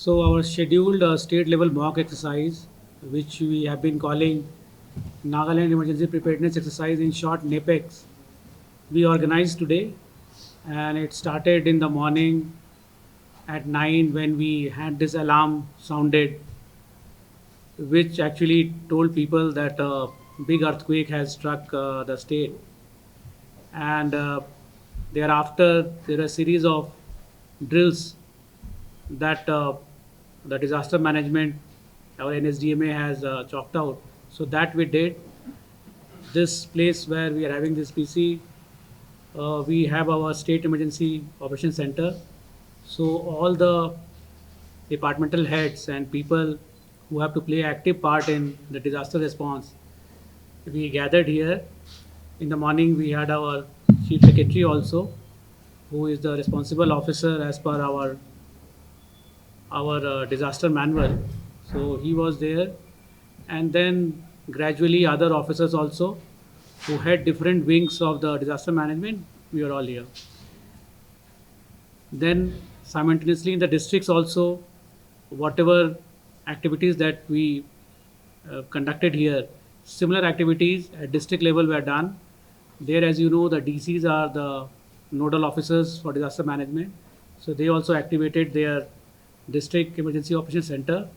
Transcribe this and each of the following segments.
So our scheduled state level mock exercise, which we have been calling Nagaland Emergency Preparedness Exercise, in short NEPEX, we organized today, and it started in the morning at 9 when we had this alarm sounded, which actually told people that a big earthquake has struck the state. And thereafter, there are a series of drills that the disaster management, our NSDMA has chalked out. So that we did. This place where we are having this PC, we have our State Emergency Operations Center. So all the departmental heads and people who have to play active part in the disaster response, we gathered here. In the morning, we had our Chief Secretary also, who is the responsible officer as per our disaster manual. So he was there, and then gradually other officers also who had different wings of the disaster management. We are all here. Then simultaneously in the districts also, whatever activities that we conducted here, similar activities at district level were done. There, as you know, the DCs are the nodal officers for disaster management. So they also activated their district emergency operations center,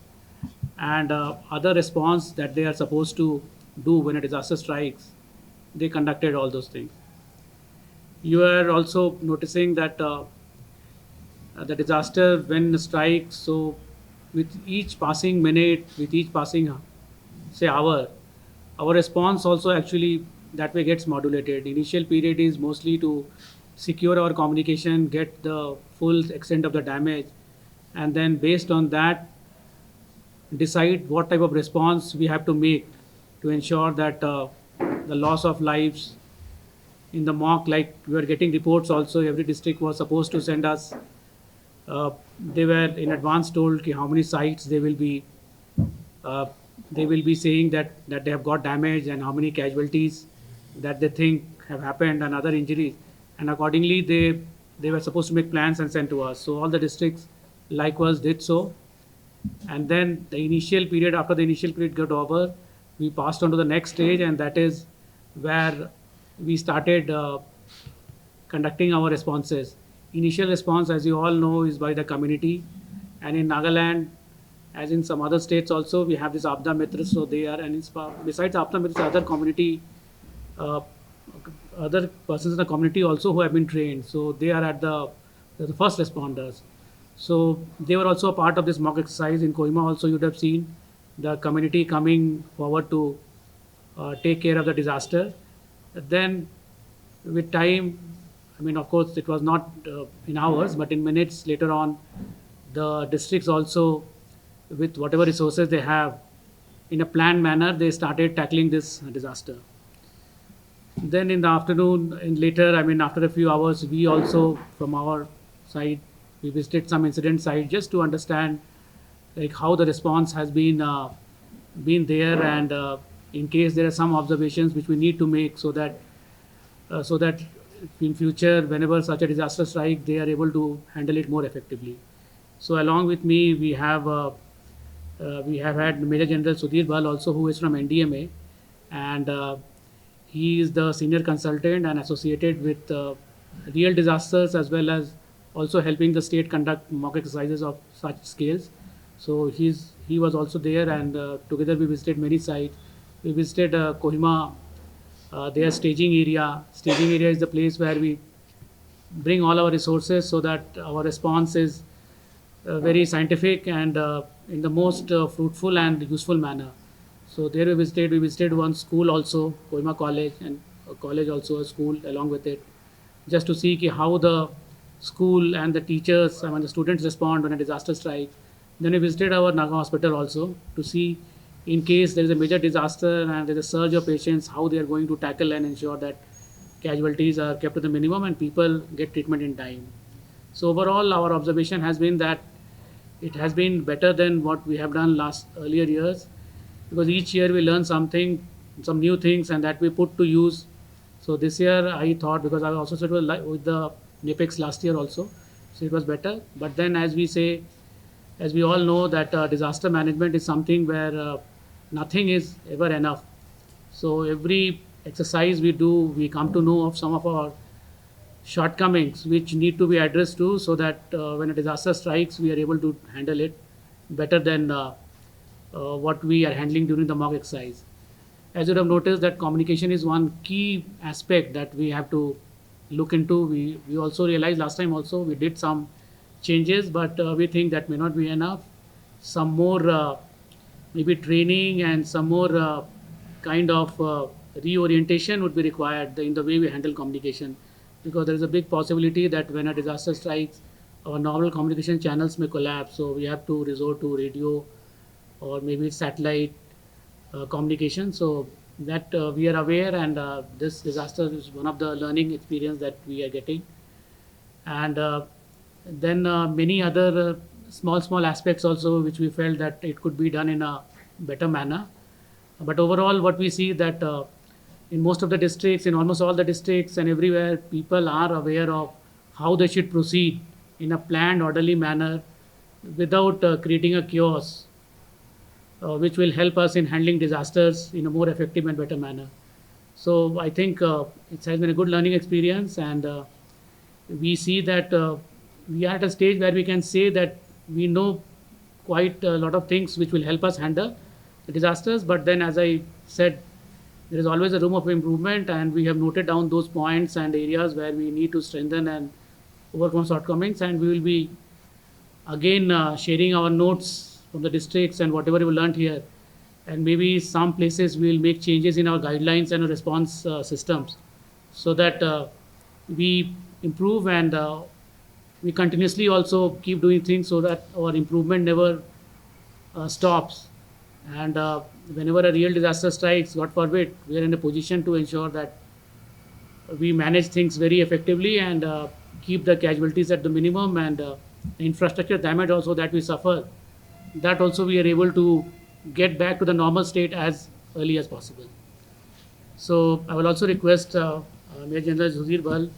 and other response that they are supposed to do when a disaster strikes, they conducted all those things. You are also noticing that the disaster when strikes, so with each passing minute, with each passing say hour, our response also actually that way gets modulated. Initial period is mostly to secure our communication, get the full extent of the damage, and then based on that decide what type of response we have to make to ensure that the loss of lives in the mock, like we were getting reports also, every district was supposed to send us, they were in advance told how many sites uh, they will be saying that they have got damage and how many casualties that they think have happened and other injuries, and accordingly they were supposed to make plans and send to us. So all the districts likewise did so, and then the initial period, after the initial period got over, we passed on to the next stage, and that is where we started conducting our responses. Initial response, as you all know, is by the community, and in Nagaland, as in some other states also, we have this Apda Mitra. So they are, and besides Apda Mitra, other community, uh, other persons in the community also who have been trained. So they are at they're the first responders. So they were also a part of this mock exercise in Kohima. Also, you'd have seen the community coming forward to take care of the disaster. Then, with time, I mean, of course, it was not in hours, but in minutes later on, the districts also, with whatever resources they have, in a planned manner, they started tackling this disaster. Then in the afternoon, and later, I mean, after a few hours, we also, from our side, we visited some incident site just to understand like how the response has been there, and in case there are some observations which we need to make, so that in future whenever such a disaster strike they are able to handle it more effectively. So along with me we have had Major General Sudhir Bal also, who is from NDMA, and he is the senior consultant and associated with real disasters, as well as also helping the state conduct mock exercises of such scales. So he was also there, and together we visited many sites. We visited Kohima, their staging area. Staging area is the place where we bring all our resources so that our response is very scientific and in the most fruitful and useful manner. So there we visited. We visited one school also, Kohima College, and a college also, a school along with it, just to see how the school and the teachers, I mean the students respond when a disaster strikes. Then we visited our Naga hospital also to see in case there is a major disaster and there is a surge of patients, how they are going to tackle and ensure that casualties are kept to the minimum and people get treatment in time. So overall, our observation has been that it has been better than what we have done last earlier years, because each year we learn something, some new things, and that we put to use. So this year I thought, because I also with the NAPEX last year also, so it was better. But then, as we say, As we all know that disaster management is something where nothing is ever enough. So every exercise we do, we come to know of some of our shortcomings which need to be addressed to, so that when a disaster strikes, we are able to handle it better than what we are handling during the mock exercise. As you have noticed, that communication is one key aspect that we have to look into. We also realized last time also we did some changes, but we think that may not be enough. Some more maybe training and some more kind of reorientation would be required in the way we handle communication, because there is a big possibility that when a disaster strikes, our normal communication channels may collapse. So we have to resort to radio or maybe satellite communication. So that we are aware, and this disaster is one of the learning experience that we are getting. And then many other small aspects also which we felt that it could be done in a better manner. But overall, what we see that in most of the districts, in almost all the districts and everywhere, people are aware of how they should proceed in a planned, orderly manner without creating a chaos, which will help us in handling disasters in a more effective and better manner. So I think it has been a good learning experience, and we see that we are at a stage where we can say that we know quite a lot of things which will help us handle the disasters. But then, as I said, there is always a room of improvement, and we have noted down those points and areas where we need to strengthen and overcome shortcomings. And we will be again sharing our notes from the districts and whatever we learned here. And maybe some places we will make changes in our guidelines and our response systems, so that we improve, and we continuously also keep doing things so that our improvement never stops. And whenever a real disaster strikes, God forbid, we are in a position to ensure that we manage things very effectively, and keep the casualties at the minimum, and infrastructure damage also that we suffer, that also we are able to get back to the normal state as early as possible. So I will also request Major General Sudhir Bal,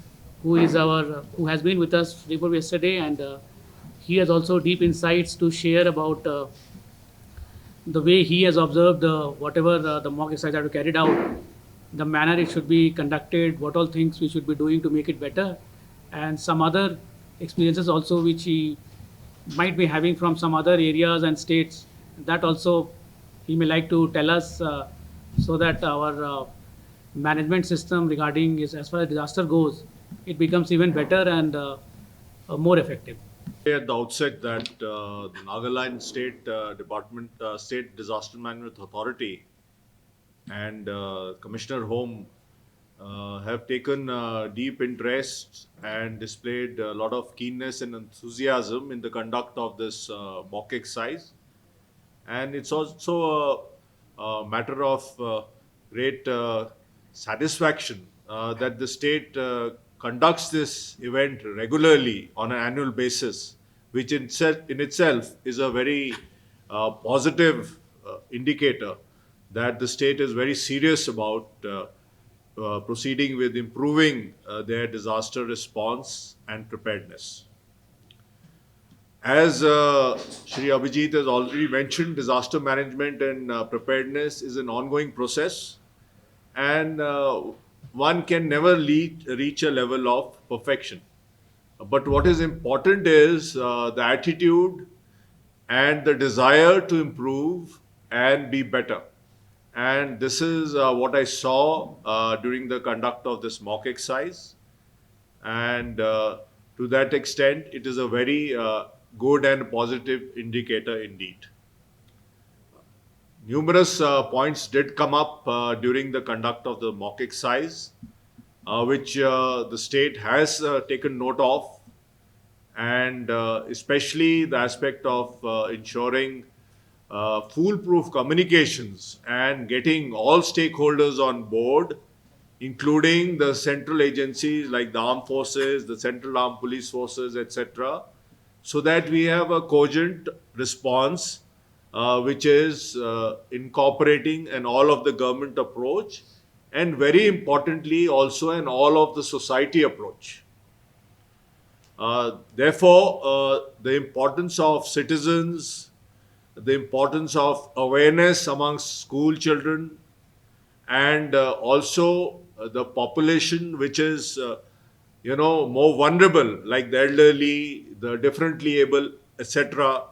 who has been with us day before yesterday, and he has also deep insights to share about the way he has observed whatever the mock exercise are carried out, the manner it should be conducted, what all things we should be doing to make it better, and some other experiences also which he might be having from some other areas and states. That also he may like to tell us, so that our management system regarding is, as far as disaster goes, it becomes even better and more effective. At the outset that the Nagaland State Department, State Disaster Management Authority, and Commissioner Home have taken deep interest and displayed a lot of keenness and enthusiasm in the conduct of this mock exercise. And it's also a matter of great satisfaction that the state conducts this event regularly on an annual basis, which in itself is a very positive indicator that the state is very serious about proceeding with improving their disaster response and preparedness. As Shri Abhijit has already mentioned, disaster management and preparedness is an ongoing process, and one can never reach a level of perfection. But what is important is the attitude and the desire to improve and be better. And this is what I saw during the conduct of this mock exercise. And to that extent, it is a very good and positive indicator indeed. Numerous points did come up during the conduct of the mock exercise, which the state has taken note of, and especially the aspect of ensuring foolproof communications and getting all stakeholders on board, including the central agencies like the armed forces, the central armed police forces, etc., so that we have a cogent response which is incorporating an all of the government approach, and very importantly also an all of the society approach. Therefore, the importance of citizens, the importance of awareness amongst school children, and also the population which is more vulnerable, like the elderly, the differently able, etc.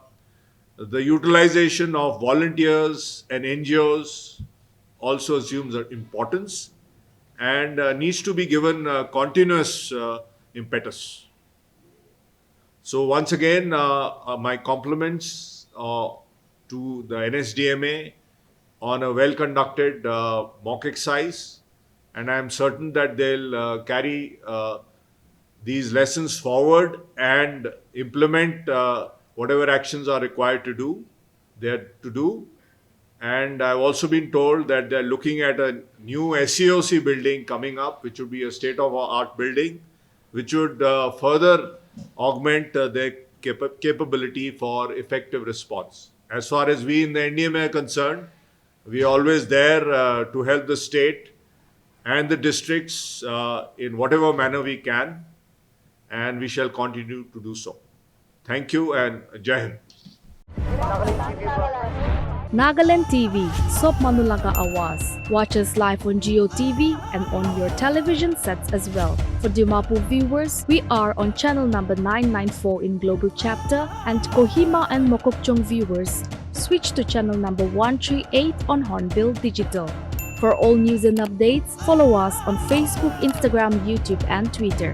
The utilization of volunteers and NGOs also assumes an importance and needs to be given continuous impetus. So once again, my compliments to the NSDMA on a well-conducted mock exercise, and I am certain that they'll carry these lessons forward and implement whatever actions are required to do. They're to do, and I've also been told that they're looking at a new SEOC building coming up, which would be a state-of-the-art building, which would further augment their capability for effective response. As far as we in the NDMA are concerned, we are always there to help the state and the districts in whatever manner we can, and we shall continue to do so. Thank you and Jai Hind. Nagaland TV, Sob Manulaga Awas. Watch us live on Geo TV and on your television sets as well. For Dimapur viewers, we are on channel number 994 in Global Chapter, and Kohima and Mokokchung viewers, switch to channel number 138 on Hornbill Digital. For all news and updates, follow us on Facebook, Instagram, YouTube, and Twitter.